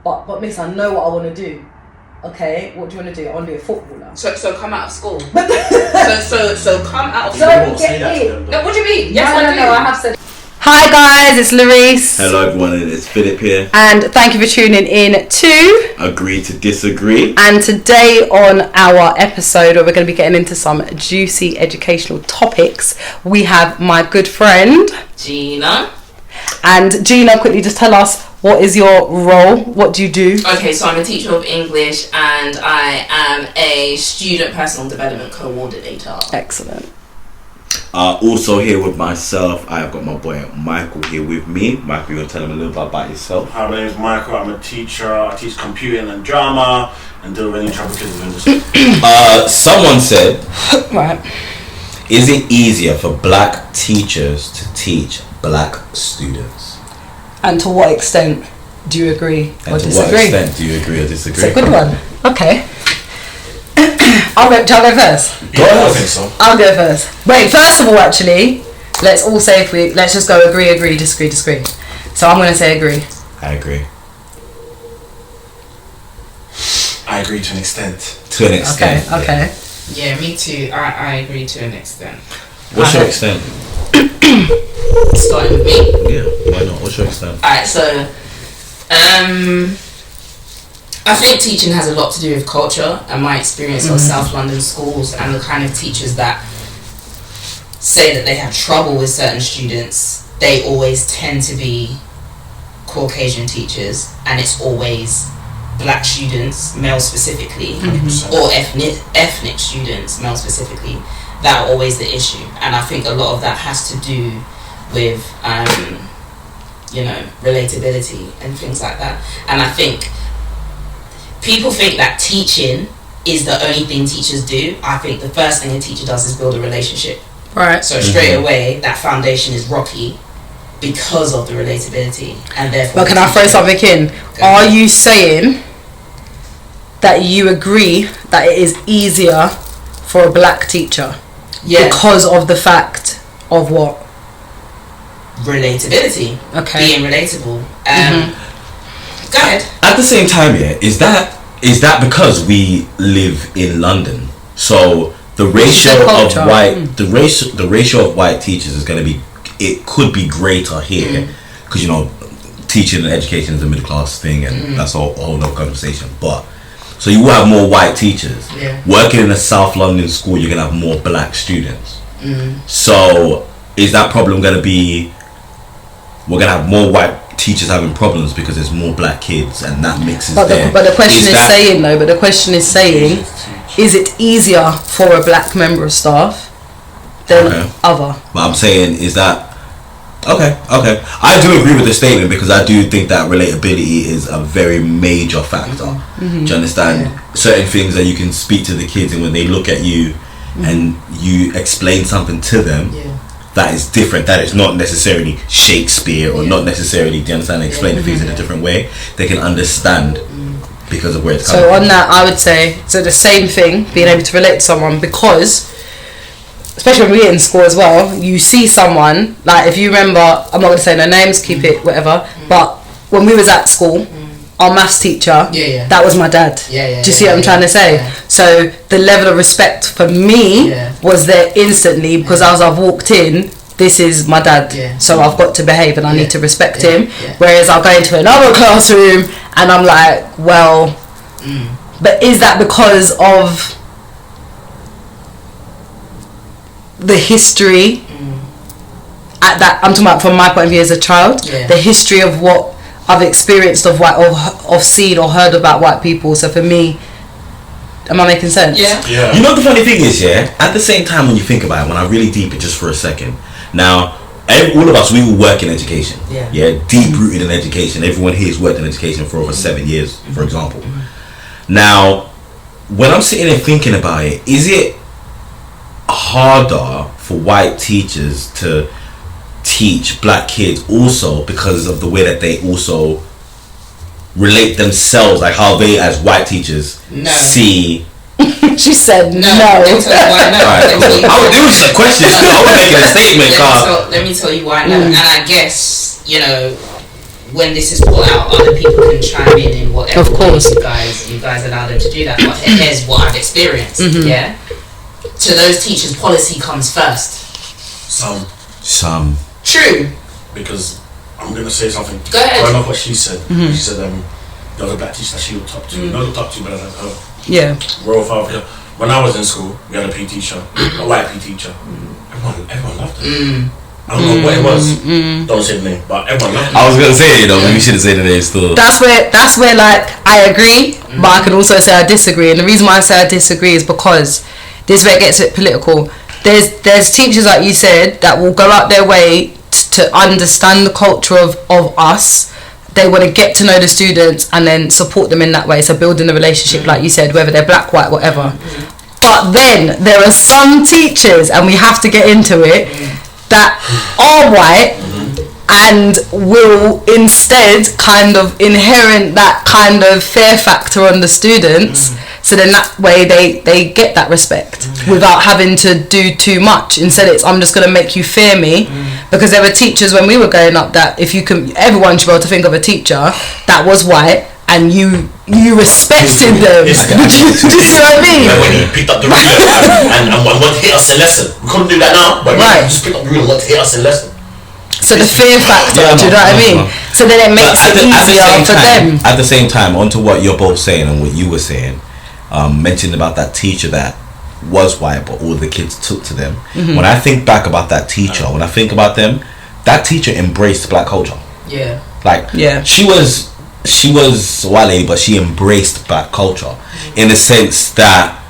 But miss, I know what I want to do. Okay, what do you want to do? I want to be a footballer. So come out of school. so come out of school. Don't get it. No, what do you mean? Yes, No, I have said. Hi guys, it's Larice. Hello everyone, it's Philip here. And thank you for tuning in to Agree to Disagree. And today on our episode where we're going to be getting into some juicy educational topics, we have my good friend Gina. And Gina, quickly just tell us, what is your role? What do you do? Okay, so I'm a teacher of English and I am a student personal development coordinator. Excellent. Also here with myself, I have got my boy Michael here with me. Michael, you want to tell him a little bit about yourself? Hi, my name is Michael. I'm a teacher. I teach computing and drama and deal with any trouble kids in this. Someone said, Right. is it easier for black teachers to teach black students? And to what extent do you agree or And to disagree? what extent do you agree or disagree? It's a good one. Okay. I'll go first. Go ahead. I think so. I'll go first. Wait, first of all, actually, let's all say let's just go agree, disagree. So I'm going to say agree. I agree. I agree to an extent. To an extent. Okay. Yeah, me too. I agree to an extent. What's your extent? Starting with me. Yeah, why not? What's your extent? Alright, so I think teaching has a lot to do with culture and my experience of South London schools and the kind of teachers that say that they have trouble with certain students. They always tend to be Caucasian teachers, and it's always black students, male specifically, or ethnic students, male specifically, that are always the issue. And I think a lot of that has to do with relatability and things like that. And I think people think that teaching is the only thing teachers do. I think the first thing a teacher does is build a relationship. Right. So straight away, that foundation is rocky because of the relatability, and therefore. But can I throw something in? Are you saying that you agree that it is easier for a black teacher? Yeah. Because of the fact of what? Relatability. Okay. Being relatable. Go ahead. At the same time, yeah, is that because we live in London? So the ratio of white, the ratio of white teachers is going to be, it could be greater here, because teaching and education is a middle class thing, and that's a whole other conversation. But so you will have more white teachers. Yeah. Working in a South London school, you're going to have more black students. So is that problem going to be, we're going to have more white teachers having problems because there's more black kids, and that mixes there. But the question is saying, is it easier for a black member of staff than other? But I'm saying, is that okay? I do agree with the statement, because I do think that relatability is a very major factor. Do you understand? Yeah. Certain things that you can speak to the kids, and when they look at you and you explain something to them, that is different, that is not necessarily Shakespeare or not necessarily, do you understand, explain things in a different way, they can understand because of where it's coming from. So on that, I would say, so the same thing, being able to relate to someone, because especially when we're in school as well, you see someone, like if you remember, I'm not going to say no names, keep it whatever, but when we was at school, our maths teacher, that was my dad. Do you see what I'm trying to say? Yeah. So the level of respect for me was there instantly, because as I've walked in, this is my dad, so I've got to behave and I need to respect him. Whereas I'll go into another classroom and I'm like, well, but is that because of the history at that, I'm talking about from my point of view as a child, the history of what I've experienced of white, of seen or heard about white people. So for me, am I making sense? Yeah. You know what the funny thing is, at the same time, when you think about it, when I really deep it just for a second, now all of us, we will work in education, deep rooted in education. Everyone here has worked in education for over 7 years, for example. Now when I'm sitting there thinking about it, is it harder for white teachers to teach black kids also because of the way that they also relate themselves, like how they as white teachers see? She said no. Let me tell you why no. It was just a question. I was making a statement. Let me tell you why no. And I guess, when this is put out, other people can chime in whatever Of course. ways you guys allow them to do that. But here's what I've experienced. Yeah. To those teachers, policy comes first. Some. True. Because I'm gonna say something. Go ahead. Going off what she said. She said there was a black teacher that she looked up to. Not looked up to, but I her. Yeah. Royal Father. When I was in school, we had a PE teacher, a white PE teacher. Everyone loved her. I don't know what it was. Don't say the name, but everyone loved her. I was gonna say, maybe you should have said the name still. That's where like I agree, but I can also say I disagree. And the reason why I say I disagree is because this is where it gets a bit political. There's teachers, like you said, that will go out their way to understand the culture of us. They want to get to know the students and then support them in that way. So building a relationship, like you said, whether they're black, white, whatever. But then there are some teachers, and we have to get into it, that are white and will instead kind of inherit that kind of fear factor on the students. So then that way they get that respect without having to do too much. Instead it's, I'm just going to make you fear me. Because there were teachers when we were growing up that everyone should be able to think of a teacher that was white and you respected them. Do you see what I mean? Like when he picked up the ruler and wanted to hit us in lesson. We couldn't do that now, but he just picked up the ruler and wanted to hit us in lesson. So the fear factor, do you know what I mean? So then it makes it easier for them. At the same time, onto what you're both saying and what you were saying, mentioned about that teacher that was white but all the kids took to them. When I think back about that teacher, when I think about them, that teacher embraced black culture. Yeah. Like, she was a white lady, but she embraced black culture in the sense that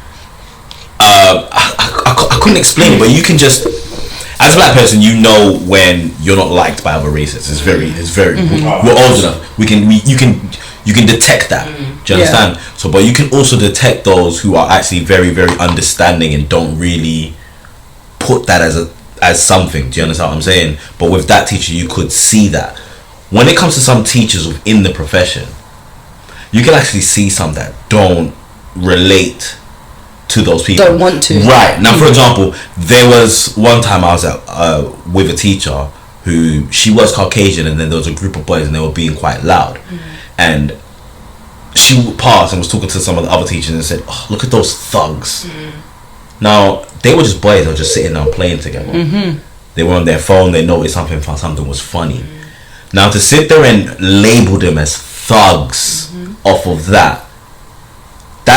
I couldn't explain it, but you can just, as a black person, you know when you're not liked by other races. It's very we're old enough. You can detect that. Do you understand? So, but you can also detect those who are actually very, very understanding and don't really put that as something. Do you understand what I'm saying? But with that teacher, you could see that. When it comes to some teachers within the profession, you can actually see some that don't relate to those people. Don't want to. Right. Now, for example, there was one time I was with a teacher who, she was Caucasian, and then there was a group of boys and they were being quite loud. And she passed and was talking to some of the other teachers and said, "Oh, look at those thugs." Now, they were just boys that were just sitting down playing together. They were on their phone, they noticed something was funny. Now, to sit there and label them as thugs off of that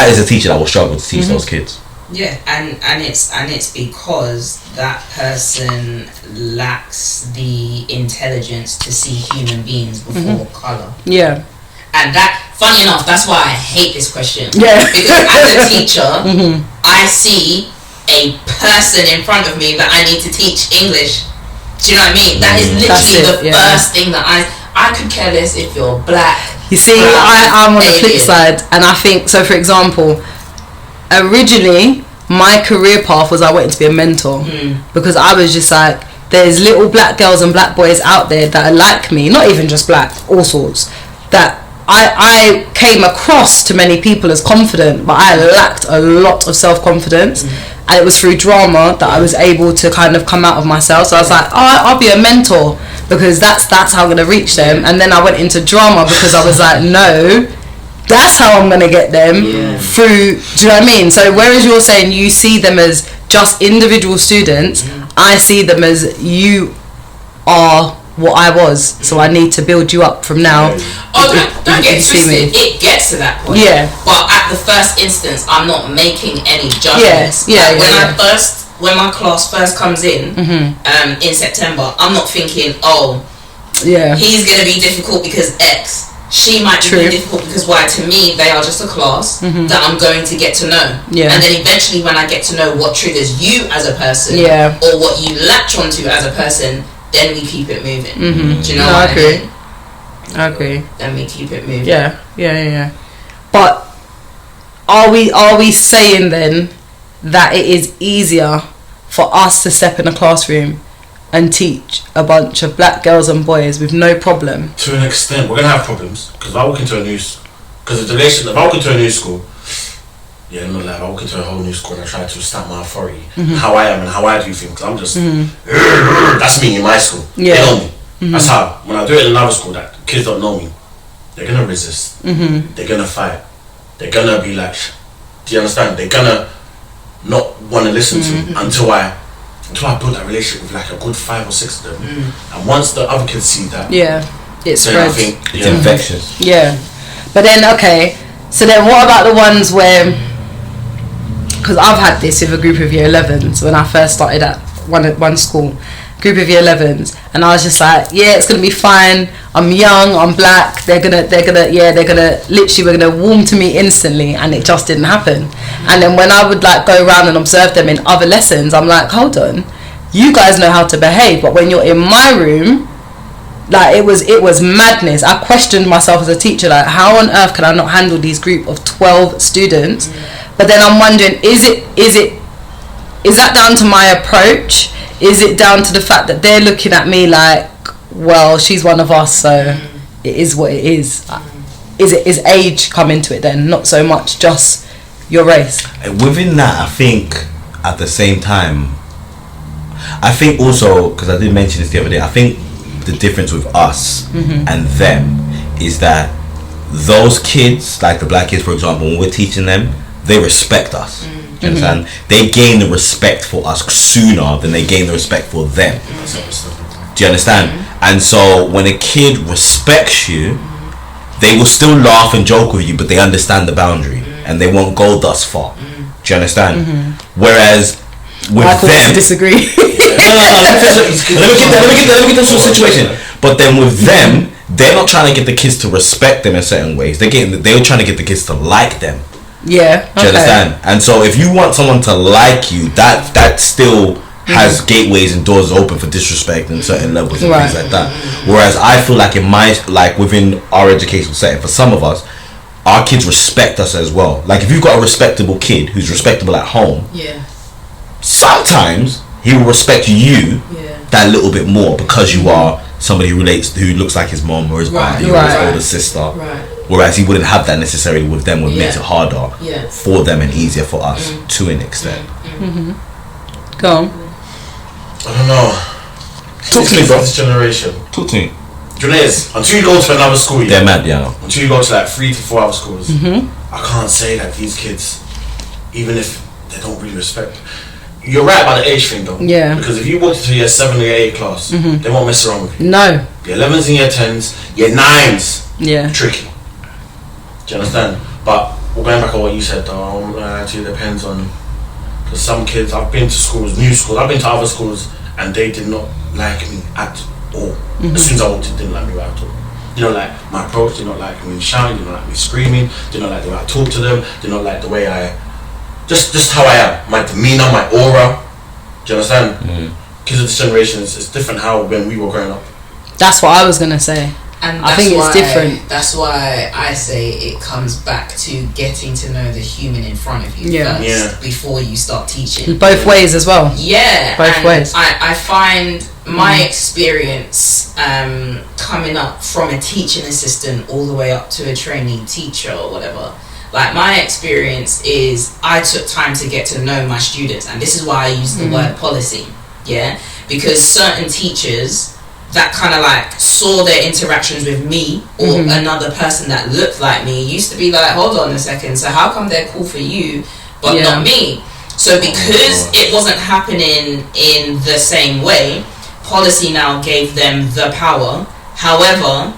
is a teacher that will struggle to teach those kids. Yeah, and it's because that person lacks the intelligence to see human beings before colour. Yeah. And that, funny enough, that's why I hate this question. Yeah. Because as a teacher, I see a person in front of me that I need to teach English. Do you know what I mean? That is literally the first thing that I could care less if you're black. You see, I'm on the flip side, and I think, so for example, originally my career path was I wanted to be a mentor, because I was just like, there's little black girls and black boys out there that are like me, not even just black, all sorts, that I came across to many people as confident, but I lacked a lot of self-confidence. And it was through drama that I was able to kind of come out of myself. So I was like, I'll be a mentor, because that's how I'm going to reach them. And then I went into drama because I was like, no, that's how I'm going to get them through. Do you know what I mean? So whereas you're saying you see them as just individual students, I see them as you are what I was, so I need to build you up from now. Don't get twisted. It gets to that point. Yeah. But at the first instance, I'm not making any judgments. When my class first comes in September, I'm not thinking, he's gonna be difficult because X. She might be difficult because Y. To me, they are just a class that I'm going to get to know. Yeah. And then eventually, when I get to know what triggers you as a person, or what you latch onto as a person, then we keep it moving. Do you know what I mean? I agree. Then we keep it moving. Yeah. But are we saying then that it is easier for us to step in a classroom and teach a bunch of black girls and boys with no problem? To an extent, we're gonna have problems, because if I walk into a new school, I'm not like, I walk into a whole new school and I try to stamp my authority, how I am and how I do things. I'm just, that's me in my school. Yeah. They know me. That's how. When I do it in another school, that kids don't know me, they're gonna resist. They're gonna fight. They're gonna be like, do you understand? They're gonna not want to listen to me until I build that relationship with like a good 5 or 6 of them. And once the other kids see that, it spreads. It's infectious. Yeah, but then okay. So then, what about the ones where? Because I've had this with a group of year 11s when I first started at one school, group of year 11s, and I was just like, yeah, it's gonna be fine. I'm young, I'm black. They're gonna literally, we're gonna warm to me instantly, and it just didn't happen. And then when I would like go around and observe them in other lessons, I'm like, hold on, you guys know how to behave, but when you're in my room, like it was madness. I questioned myself as a teacher, like how on earth can I not handle these group of 12 students? But then I'm wondering, is that down to my approach? Is it down to the fact that they're looking at me like, well, she's one of us, so it is what it is? Is age come into it then, not so much just your race? Within that, I think at the same time, I think also, because I did mention this the other day, I think the difference with us and them is that those kids, like the black kids for example, when we're teaching them, they respect us. Do you understand? They gain the respect for us sooner than they gain the respect for them. Do you understand? And so when a kid respects you, they will still laugh and joke with you, but they understand the boundary and they won't go thus far. Do you understand? Whereas with them, disagree. Let me get this situation. But then with them, they're not trying to get the kids to respect them in certain ways. They're trying to get the kids to like them. Yeah. Do you understand? And so if you want someone to like you, that still has gateways and doors open for disrespect and certain levels and things like that. Whereas I feel like within our educational setting, for some of us, our kids respect us as well. Like if you've got a respectable kid who's respectable at home, sometimes he will respect you that little bit more because you are somebody who looks like his mom or his auntie or his older sister. Whereas he wouldn't have that necessarily with them, which makes it harder for them and easier for us to an extent. Go on. I don't know. Talk to me, bro. This generation. Talk to me. Do you know this? Until you go to another school, they're mad, yeah. Until you go to like 3 to 4 hour schools, I can't say that these kids, even if they don't really respect. You're right about the age thing though. Yeah. Because if you walk into year 7 or year 8 class, they won't mess around with you. No. Year 11s and year 10s, year 9s. Yeah. Tricky. Do you understand? But we're going back on what you said though. Actually, it depends on. Because some kids, I've been to schools, new schools, I've been to other schools, and they did not like me at all. As soon as I walked in, didn't like me at all. They don't like my approach, they don't like me shouting, they don't like me screaming, they don't like the way I talk to them, they don't like the way I... Just how I am, my demeanour, my aura. Do you understand? Kids of this generation, it's different how when we were growing up. That's what I was going to say. And I think it's different. That's why I say it comes back to getting to know the human in front of you first before you start teaching. Both ways as well. Yeah. Both ways. I find my experience coming up from a teaching assistant all the way up to a trainee teacher or whatever. Like my experience is I took time to get to know my students, and this is why I use the word policy. Yeah. Because certain teachers that kind of like saw their interactions with me or another person that looked like me used to be like, hold on a second, so how come they're cool for you but not me? So because it wasn't happening in the same way, policy now gave them the power. However,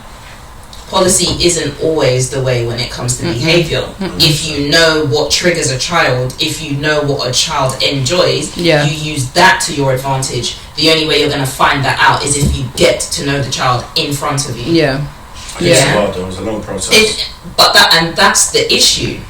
policy isn't always the way when it comes to behavior. If you know what triggers a child, if you know what a child enjoys, you use that to your advantage. The only way you're going to find that out is if you get to know the child in front of you. It was a long process. That's the issue.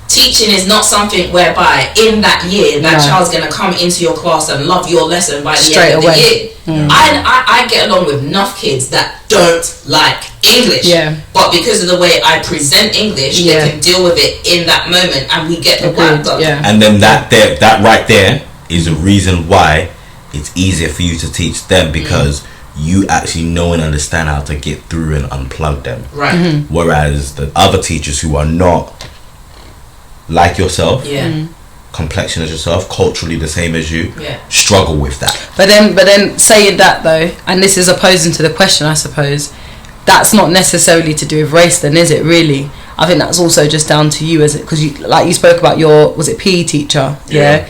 Teaching is not something whereby in that year that child's going to come into your class and love your lesson by the end of the year. I get along with enough kids that don't like English, but because of the way I present English, they can deal with it in that moment, and we get the work done. And then that right there is a reason why it's easier for you to teach them, because you actually know and understand how to get through and unplug them. Right. Whereas the other teachers who are not like yourself, complexion as yourself, culturally the same as you, struggle with that. But then saying that though, and this is opposing to the question, I suppose, that's not necessarily to do with race then, is it really? I think that's also just down to you, is it? Because you spoke about your, was it PE teacher? Yeah.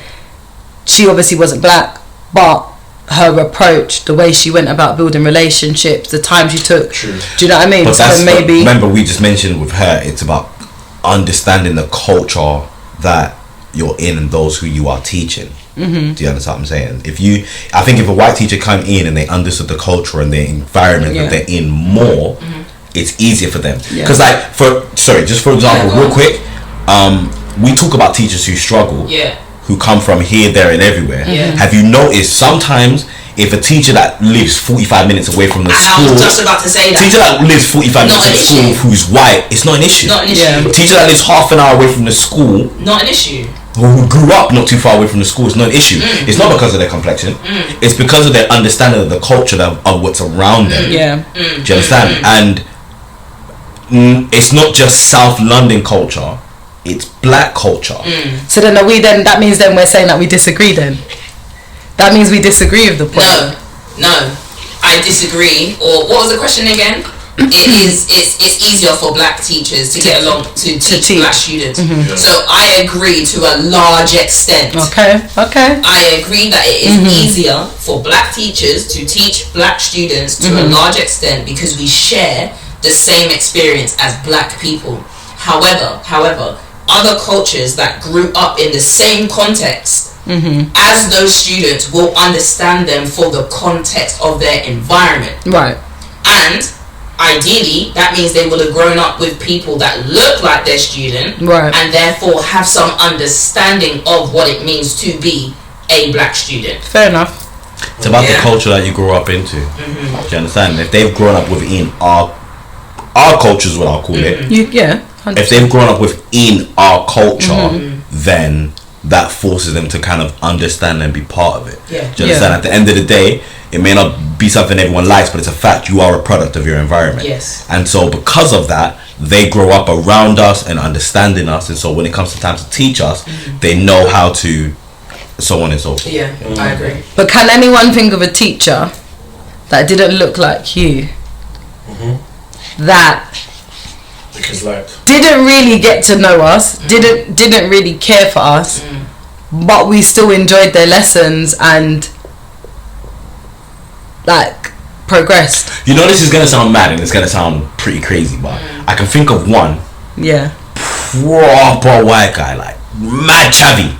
She obviously wasn't black, but her approach, the way she went about building relationships, the time she took. True. Do you know what I mean? But so maybe remember, we just mentioned with her, it's about understanding the culture that you're in and those who you are teaching. Mm-hmm. Do you understand what I'm saying? I think if a white teacher come in and they understood the culture and the environment that they're in more, it's easier for them. Because just for example, real quick, we talk about teachers who struggle, who come from here, there and everywhere. Have you noticed sometimes if a teacher that lives 45 minutes away from the school, I was just about to say that, teacher that lives 45 minutes from the school who's white, it's not an issue. Not an issue. Teacher that lives half an hour away from the school, not an issue. Who grew up not too far away from the school, it's not an issue. It's not because of their complexion. It's because of their understanding of the culture of what's around them. Do you understand? And it's not just South London culture, it's black culture. So then that means we're saying that we disagree then? That means we disagree with the point. No, I disagree. Or what was the question again? It's easier for black teachers to get along to teach black students. So I agree to a large extent. Okay. I agree that it is easier for black teachers to teach black students to a large extent because we share the same experience as black people. However, other cultures that grew up in the same context as those students will understand them for the context of their environment. Right. And ideally, that means they will have grown up with people that look like their student, and therefore have some understanding of what it means to be a black student. Fair enough. It's about the culture that you grew up into. Do you understand? If they've grown up within our culture is what I'll call it. 100%. If they've grown up within our culture, then that forces them to kind of understand and be part of it. Do you understand? At the end of the day, it may not be something everyone likes, but it's a fact. You are a product of your environment. Yes. And so because of that, they grow up around us and understanding us, and so when it comes to time to teach us, they know how to, so on and so forth. I agree. But can anyone think of a teacher that didn't look like you, that didn't really get to know us, didn't really care for us, but we still enjoyed their lessons and like progressed? You know, this is gonna sound mad and it's gonna sound pretty crazy, but I can think of one proper white guy, like mad chavvy,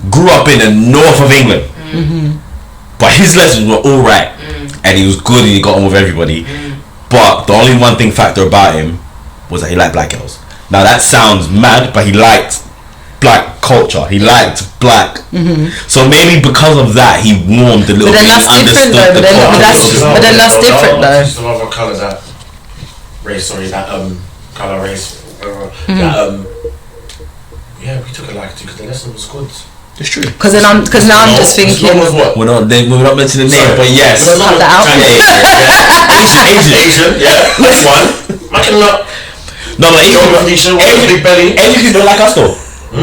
grew up in the north of England, but his lessons were alright, and he was good and he got on with everybody, but the only one thing factor about him was that he liked black girls. Now that sounds mad, but he liked black culture. He liked black. So maybe because of that, he warmed a little bit. But then that's different though. But then that's different though. Just another colour that race. Sorry, that colour race. We took a like to because the lesson was good. It's true. Because now I'm just thinking. We're not mentioning the name, but yes. We'll cut that out. Asian, that's one. I can look. No, but Asian people like us though.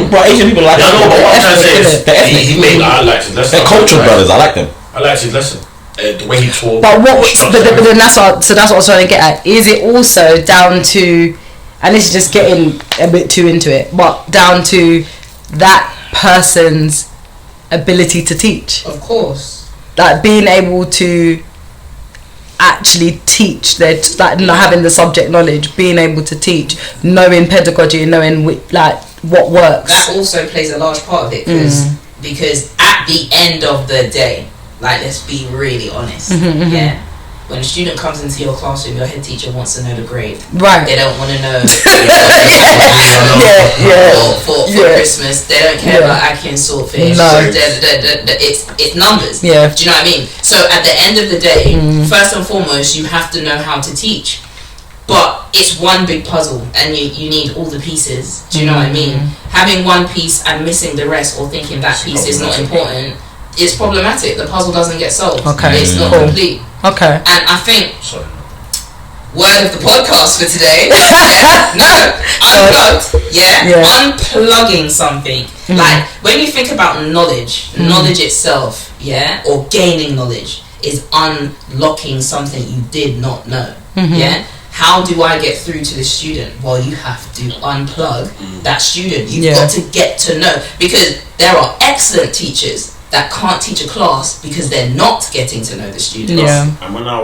But Asian people like us. I know, but what I'm trying to say is I liked his lesson. They're cultural brothers. I like them. I liked his lesson. The way he taught. But then that's what I was trying to get at. Is it also down to, and this is just getting a bit too into it, but down to that person's ability to teach? Of course. Like being able to actually teach, like not having the subject knowledge, being able to teach, knowing pedagogy, knowing like what works. That also plays a large part of it because at the end of the day, like let's be really honest, when a student comes into your classroom, your head teacher wants to know the grade. Right. They don't want to know for Christmas. They don't care about Aki and Saltfish. No. It's numbers. Yeah. Do you know what I mean? So at the end of the day, first and foremost, you have to know how to teach. But it's one big puzzle and you need all the pieces. Do you know what I mean? Having one piece and missing the rest or thinking that piece is not important, it's problematic. The puzzle doesn't get solved. Okay. It's not complete. Okay. And I think word of the podcast for today. Unplugged. Unplugging something. Like when you think about knowledge itself, or gaining knowledge is unlocking something you did not know. Yeah. How do I get through to the student? Well, you have to unplug that student. You've got to get to know, because there are excellent teachers that can't teach a class because they're not getting to know the students. Yeah. And when I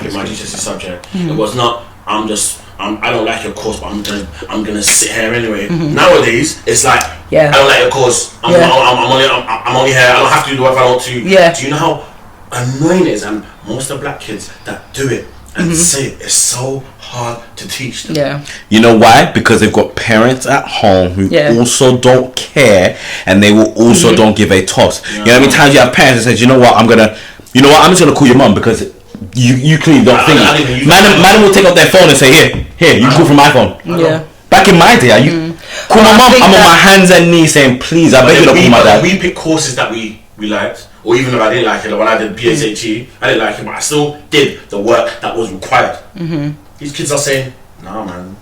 picked my GCSE subject, it was not I don't like your course, but I'm gonna sit here anyway. Nowadays, it's like I don't like your course. I'm only here. I don't have to do whatever I want to. Yeah. Do you know how annoying it is? And most of the black kids that do it and say it's so hard to teach them. Yeah. You know why? Because they've got parents at home who also don't care, and they will also don't give a toss. You know how many times you have parents that says, you know what, I'm just gonna call your mum because you clearly don't think. Man will take out their phone and say, here, you call from my phone. Yeah. Back in my day, call my mum. I'm on my hands and knees saying, please, I beg you to call my dad. We picked courses that we liked. Or even if I didn't like it, like when I did PSHE, I didn't like it, but I still did the work that was required. These kids are saying, "Nah, man,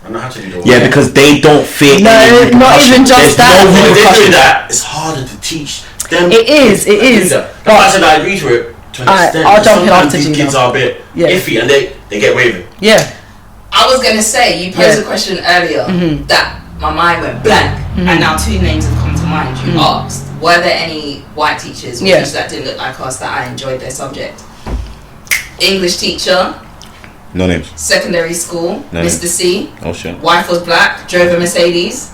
I know how to do the work." Yeah, because they don't fear. No, not even just that. If they do that, it's harder to teach them. It is. But I said I agree to it to an extent. I'll jump in after these kids are a bit iffy, and they get away with it. Yeah. I was gonna say, you posed a question earlier that my mind went blank, and now two names have come to mind. You asked, were there any white teachers or teachers that didn't look like us that I enjoyed their subject? English teacher. No names. Secondary school. No Mr. C. Oh shit. Wife was black. Drove a Mercedes.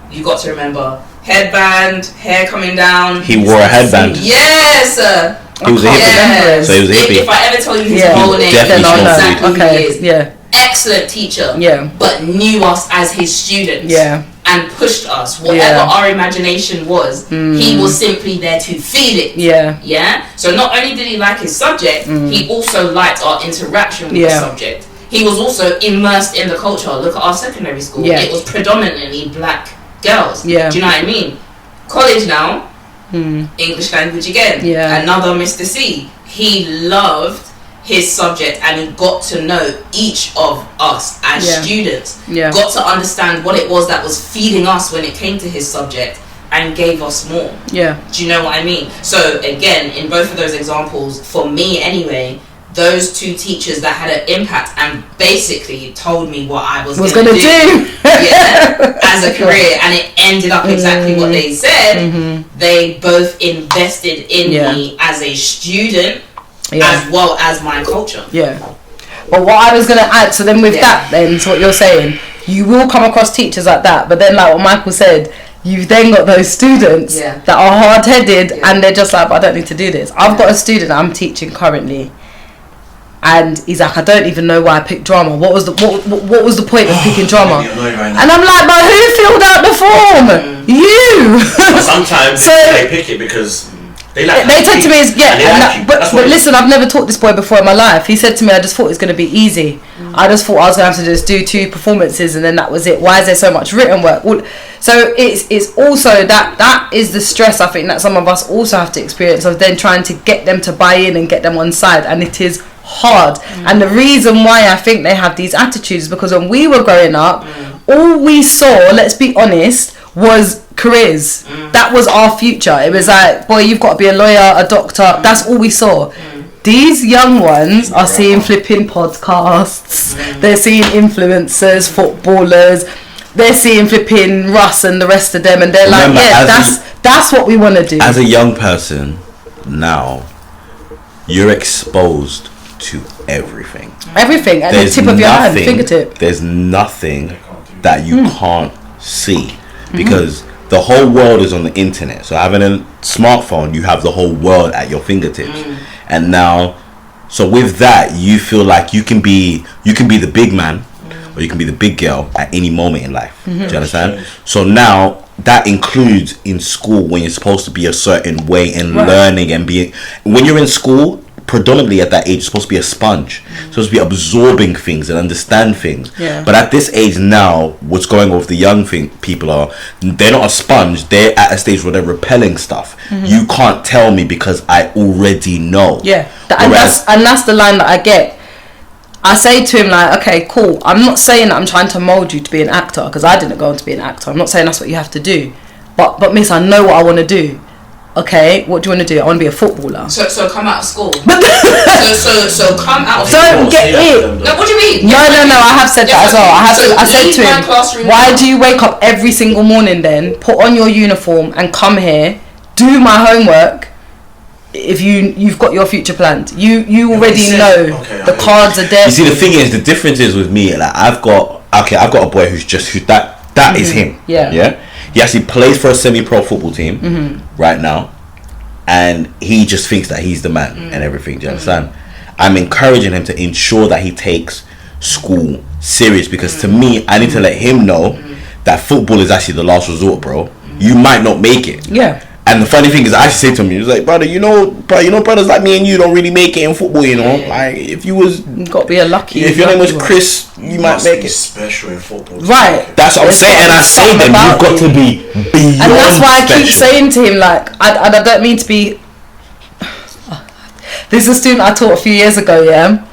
You got to remember. Headband, hair coming down. He wore a headband. Yes, sir. He was a hippie. Yes. So he was a hippie. If I ever tell you his whole name, definitely then I'll know exactly who he is. Yeah. Excellent teacher. Yeah. But knew us as his students. Yeah. And pushed us. Whatever our imagination was, he was simply there to feed it. Yeah. Yeah. So not only did he like his subject, he also liked our interaction with the subject. He was also immersed in the culture. Look at our secondary school. Yeah. It was predominantly black girls. Yeah. Do you know what I mean? College now, English language again. Yeah. Another Mr. C. He loved his subject and he got to know each of us as students. Yeah. Got to understand what it was that was feeding us when it came to his subject and gave us more. Yeah. Do you know what I mean? So again, in both of those examples, for me anyway, those two teachers that had an impact and basically told me what I was going to do as a career, and it ended up exactly what they said. They both invested in me as a student as well as my culture. Yeah. But what I was going to add, so then with that then, to what you're saying, you will come across teachers like that, but then like what Michael said, you've then got those students that are hard-headed and they're just like, I don't need to do this. I've got a student I'm teaching currently, and he's like, I don't even know why I picked drama. What was the point of picking drama? And I'm like, but who filled out the form? You. But sometimes they pick it because they said to me, but listen, I've never taught this boy before in my life. He said to me, I just thought it was going to be easy. I just thought I was going to have to just do 2 performances and then that was it. Why is there so much written work? So it's also that is the stress I think that some of us also have to experience, of then trying to get them to buy in and get them on side, and it is hard. And the reason why I think they have these attitudes is because when we were growing up, all we saw, let's be honest, was careers. That was our future. It was like, boy, you've got to be a lawyer, a doctor. That's all we saw. These young ones are seeing flipping podcasts. They're seeing influencers, footballers. They're seeing flipping Russ and the rest of them, and they're like, that's what we want to do. As a young person now, you're exposed to everything at the tip of your hand, fingertip. There's nothing that you can't see, because the whole world is on the internet. So having a smartphone, you have the whole world at your fingertips. And now, so with that, you feel like you can be the big man or you can be the big girl at any moment in life. Do you understand? So now that includes in school, when you're supposed to be a certain way in learning and being, when you're in school, predominantly at that age, you're supposed to be a sponge. You're supposed to be absorbing things and understand things. But at this age now, what's going on with the young people are, they're not a sponge. They're at a stage where they're repelling stuff. You can't tell me because I already know. And that's the line that I get. I say to him, like, okay, cool, I'm not saying that I'm trying to mould you to be an actor, because I didn't go on to be an actor. I'm not saying that's what you have to do. But miss, I know what I want to do. okay, what do you want to do? I want to be a footballer. So come out of school. so come out of school. Don't get it. No, what do you mean? No, I have said that as well. I said to him, why do you wake up every single morning then, put on your uniform and come here, do my homework, if you've got your future planned? You already know the cards are there. You see, the thing is, the difference is with me, like I've got a boy who's that is him. Yeah. He actually plays for a semi-pro football team right now, and he just thinks that he's the man and everything. Do you understand? I'm encouraging him to ensure that he takes school serious, because to me, I need to let him know that football is actually the last resort, bro. You might not make it. Yeah. And the funny thing is, I say to him, he was like, brother, you know, brothers like me and you don't really make it in football, you know. Like, if you got to be a lucky. If your name was Chris, you might make it. Special in football, right? That's what I'm saying, and I say them, you've got to be beyond. And that's why I keep saying to him, like, I don't mean to be. This is a student I taught a few years ago. Yeah,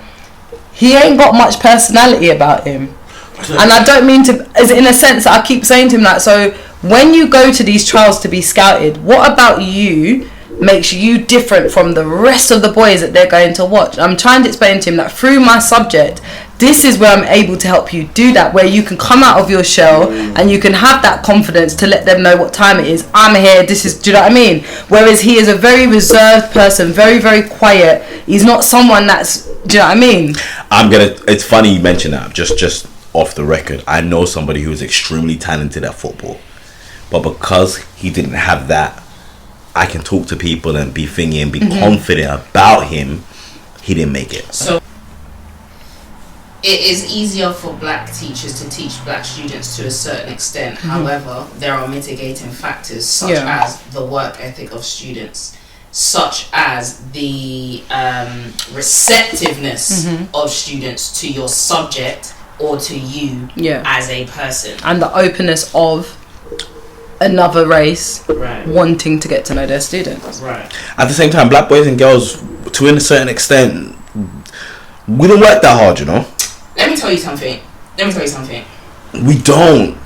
he ain't got much personality about him, and I don't mean to. As in a sense, I keep saying to him, like, so. When you go to these trials to be scouted, what about you makes you different from the rest of the boys that they're going to watch? I'm trying to explain to him that through my subject, this is where I'm able to help you do that, where you can come out of your shell and you can have that confidence to let them know what time it is. I'm here, this is, do you know what I mean? Whereas he is a very reserved person, very, very quiet. He's not someone that's, do you know what I mean? It's funny you mention that, just off the record. I know somebody who is extremely talented at football. But because he didn't have that, I can talk to people and be thingy and be confident about him, he didn't make it. So it is easier for black teachers to teach black students to a certain extent. However, there are mitigating factors such as the work ethic of students, such as the receptiveness of students to your subject or to you as a person. And the openness of another race wanting to get to know their students. Right. At the same time, black boys and girls, to a certain extent, we don't work that hard, you know. Let me tell you something. We don't.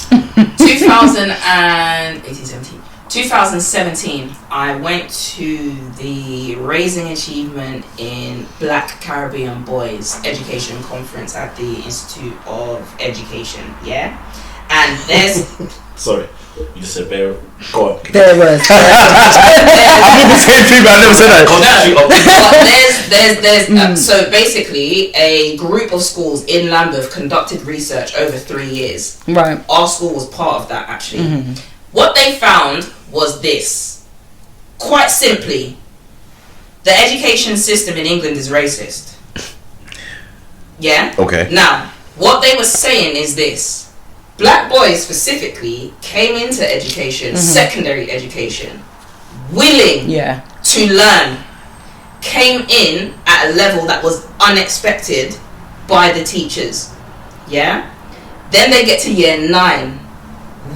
2017, I went to the Raising Achievement in Black Caribbean Boys Education Conference at the Institute of Education. Yeah, and there's sorry. You just said bear. Go on. There was. I did the same thing, but I never said that. So basically, a group of schools in Lambeth conducted research over 3 years. Right. Our school was part of that, actually. What they found was this. Quite simply, the education system in England is racist. Yeah? Okay. Now, what they were saying is this. Black boys specifically came into education, secondary education, willing to learn, came in at a level that was unexpected by the teachers. Yeah? Then they get to year 9.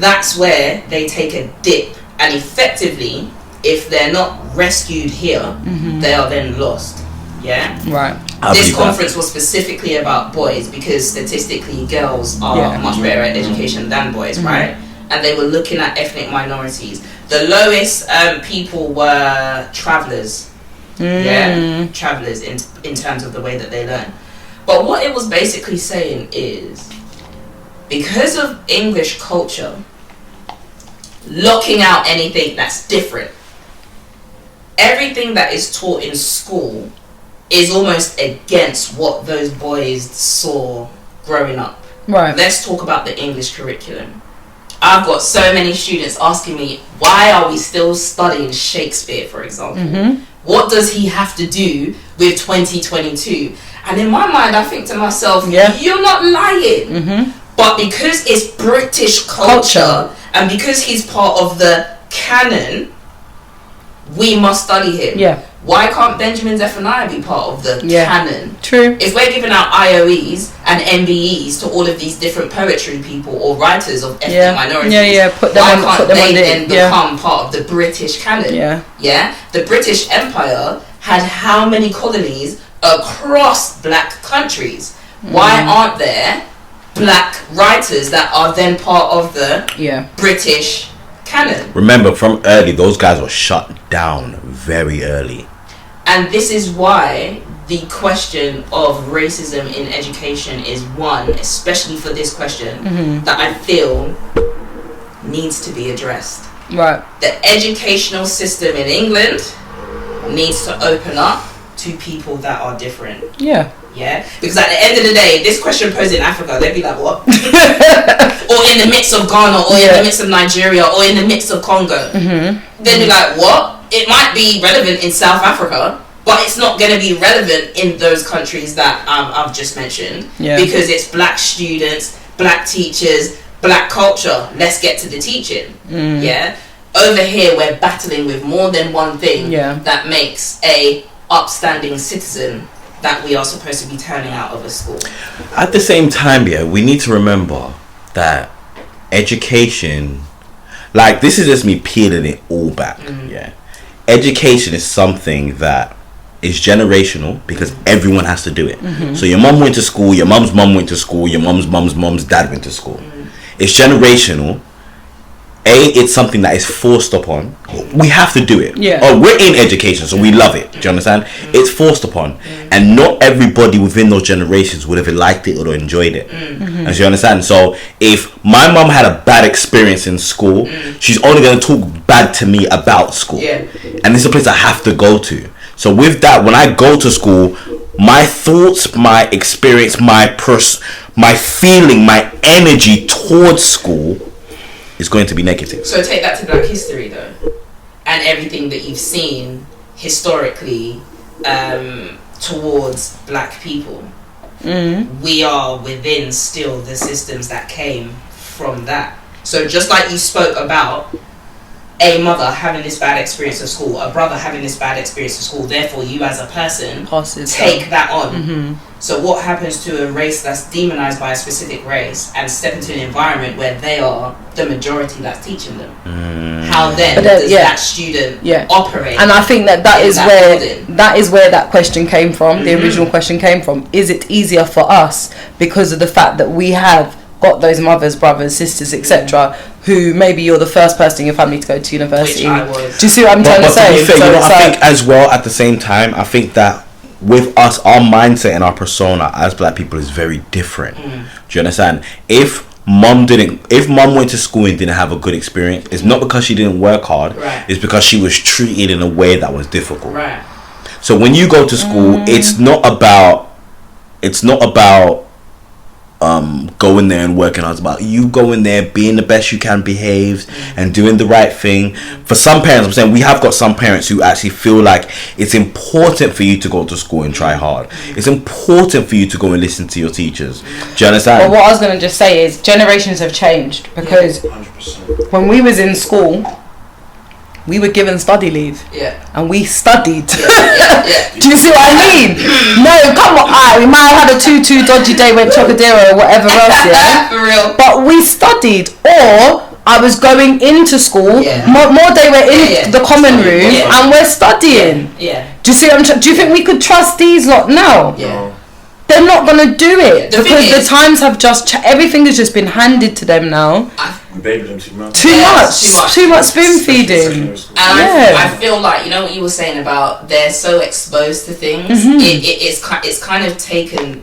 That's where they take a dip. And effectively, if they're not rescued here, they are then lost. Yeah? Right. This conference was specifically about boys because statistically girls are much better at education than boys, right? And they were looking at ethnic minorities. The lowest people were travellers. Travellers in terms of the way that they learn. But what it was basically saying is, because of English culture, locking out anything that's different, everything that is taught in school is almost against what those boys saw growing up. Right. Let's talk about the English curriculum. I've got so many students asking me, why are we still studying Shakespeare, for example? What does he have to do with 2022? And in my mind, I think to myself, you're not lying. But because it's British culture and because he's part of the canon, we must study him. Yeah. Why can't Benjamin Zephaniah be part of the canon? True. If we're giving out IOEs and MBEs to all of these different poetry people or writers of ethnic minorities, why can't they then become part of the British canon? Yeah. The British Empire had how many colonies across black countries? Why aren't there black writers that are then part of the British canon. Remember, from early, those guys were shut down very early. And this is why the question of racism in education is one, especially for this question, that I feel needs to be addressed. Right. The educational system in England needs to open up to people that are different. Yeah. Yeah? Because at the end of the day, this question posed in Africa, they'd be like, what? Or in the midst of Ghana, or in the midst of Nigeria, or in the midst of Congo. They'd be like, what? It might be relevant in South Africa, but it's not going to be relevant in those countries that I've just mentioned. Yeah. Because it's black students, black teachers, black culture. Let's get to the teaching. Yeah? Over here, we're battling with more than one thing that makes a upstanding citizen that we are supposed to be turning out of a school. At the same time, we need to remember that education, like, this is just me peeling it all back. Education is something that is generational because everyone has to do it. So your mum went to school, your mum's mum went to school, your mum's dad went to school. It's generational. It's something that is forced upon. We have to do it. We're in education, so we love it. Do you understand? It's forced upon, and not everybody within those generations would have liked it or enjoyed it. As you understand? So if my mum had a bad experience in school, she's only going to talk bad to me about school, and this is a place I have to go to. So with that, when I go to school, my thoughts, my experience, my feeling, my energy towards school is going to be negative. So take that to Black history though, and everything that you've seen historically towards black people. We are within still the systems that came from that. So just like you spoke about a mother having this bad experience at school, a brother having this bad experience at school, therefore you as a person take that on. So what happens to a race that's demonized by a specific race and step into an environment where they are the majority that's teaching them? How then does that student operate? And I think that is where that question came from. The original question came from. Is it easier for us because of the fact that we have got those mothers, brothers, sisters, etc., who maybe you're the first person in your family to go to university? Which I was. Do you see what I'm trying to say? To be fair, I think as well, at the same time, I think that with us, our mindset and our persona as black people is very different. Do you understand? If mum went to school and didn't have a good experience, it's not because she didn't work hard. It's because she was treated in a way that was difficult. So when you go to school, it's not about going there and working hard. It's about you going there, being the best you can, behaved, and doing the right thing. For some parents, I'm saying we have got some parents who actually feel like it's important for you to go to school and try hard. It's important for you to go and listen to your teachers. Do you understand? Well, what I was going to just say is generations have changed, because when we was in school, we were given study leave. And we studied. Do you see what I mean? No, come on. We might have had a 2-2 dodgy day, went Chocodero or whatever else, For real. But we studied. Or I was going into school. More day we're in the common room and we're studying. Do you see what I'm trying? Do you think we could trust these lot now? They're not going to do it because the times have just everything has just been handed to them now. We baby them too much. Too much spoon feeding. And I feel like, you know what you were saying about they're so exposed to things. It's kind of taken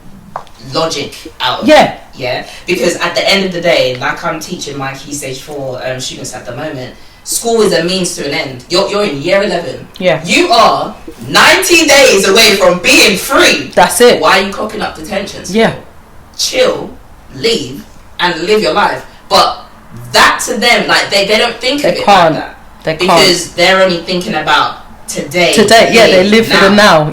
logic out of it. Because at the end of the day, like I'm teaching my Key Stage 4 students at the moment, school is a means to an end. You're in year 11. You are 90 days away from being free. That's it. Why are you cocking up detentions? Chill, leave, and live your life. But that to them, like they don't think of it like that. Because they're only thinking about today. They live for the now.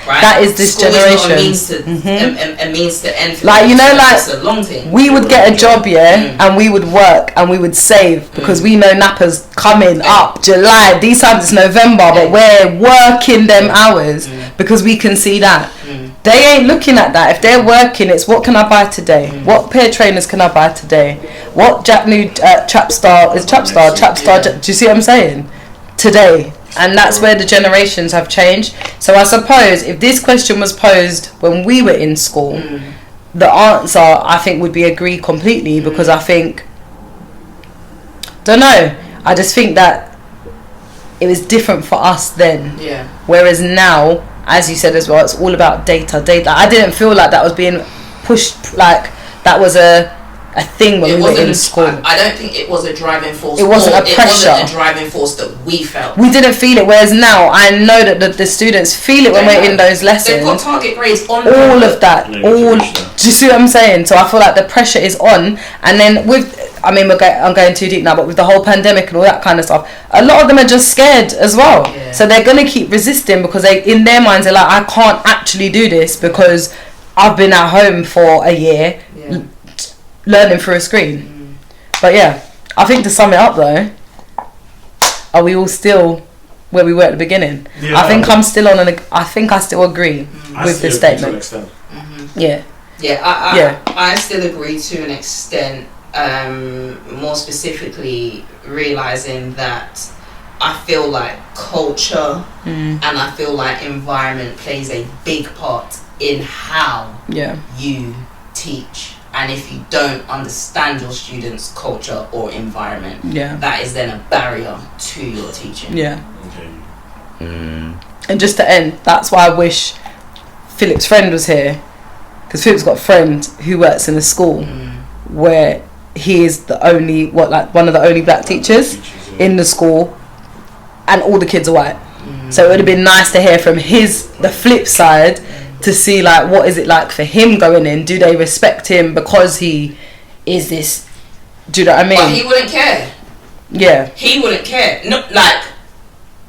Right? That is this school generation. Is not a means to end. For like, you know, like it's a long thing. We would get a job, and we would work and we would save because we know Nappa's coming up July. These times it's November, but we're working them hours because we can see that. They ain't looking at that. If they're working, it's what can I buy today? What pair of trainers can I buy today? What new Trapstar? Do you see what I'm saying? Today. And that's where the generations have changed. So I suppose if this question was posed when we were in school, the answer I think would be agree completely, because I think don't know. I just think that it was different for us then. Yeah. Whereas now, as you said as well, it's all about data. I didn't feel like that was being pushed, like that was a thing when we were in school. I don't think it was a driving force. It wasn't a pressure. It wasn't a driving force that we felt. We didn't feel it. Whereas now, I know that the students feel it when we're in those lessons. They've got target grades on all of that. Do you see what I'm saying? So I feel like the pressure is on. And then I'm going too deep now, but with the whole pandemic and all that kind of stuff, a lot of them are just scared as well. Yeah. So they're gonna keep resisting because in their minds they're like, I can't actually do this because I've been at home for a year. Yeah. Learning through a screen. But yeah, I think to sum it up though, are we all still where we were at the beginning? Yeah. I think I'm still I think I still agree with the statement. Yeah. Yeah, I still agree to an extent. More specifically, realizing that I feel like culture and I feel like environment plays a big part in how you teach. And if you don't understand your students' culture or environment, that is then a barrier to your teaching. Yeah. Okay. And just to end, that's why I wish Philip's friend was here, because Philip's got a friend who works in a school where he is the only one of the only black teachers in the school, and all the kids are white. So it would have been nice to hear from the flip side. To see like what is it like for him going in? Do they respect him because he is this? Do you know what I mean? But he wouldn't care. Yeah. He wouldn't care. No, like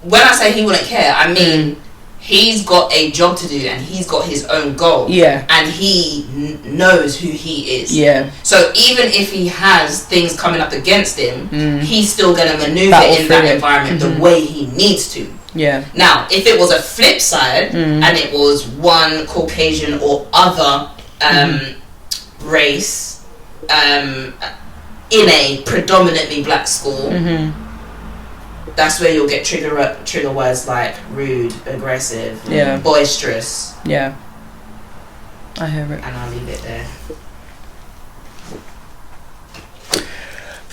when I say he wouldn't care, I mean he's got a job to do and he's got his own goal. Yeah. And he knows who he is. Yeah. So even if he has things coming up against him, he's still gonna maneuver in that environment the way he needs to. Yeah. Now, if it was a flip side and it was one Caucasian or other race in a predominantly black school, that's where you'll get trigger words like rude, aggressive, boisterous. Yeah. I hear it. And I'll leave it there.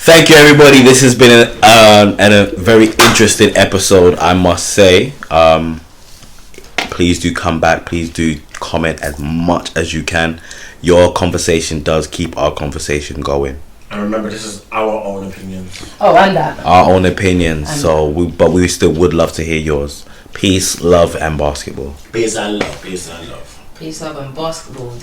Thank you, everybody. This has been a very interesting episode, I must say. Please do come back. Please do comment as much as you can. Your conversation does keep our conversation going. And remember, this is our own opinions. Oh, and that. Our own opinions. But we still would love to hear yours. Peace, love, and basketball. Peace and love. Peace and love. Peace, love, and basketball.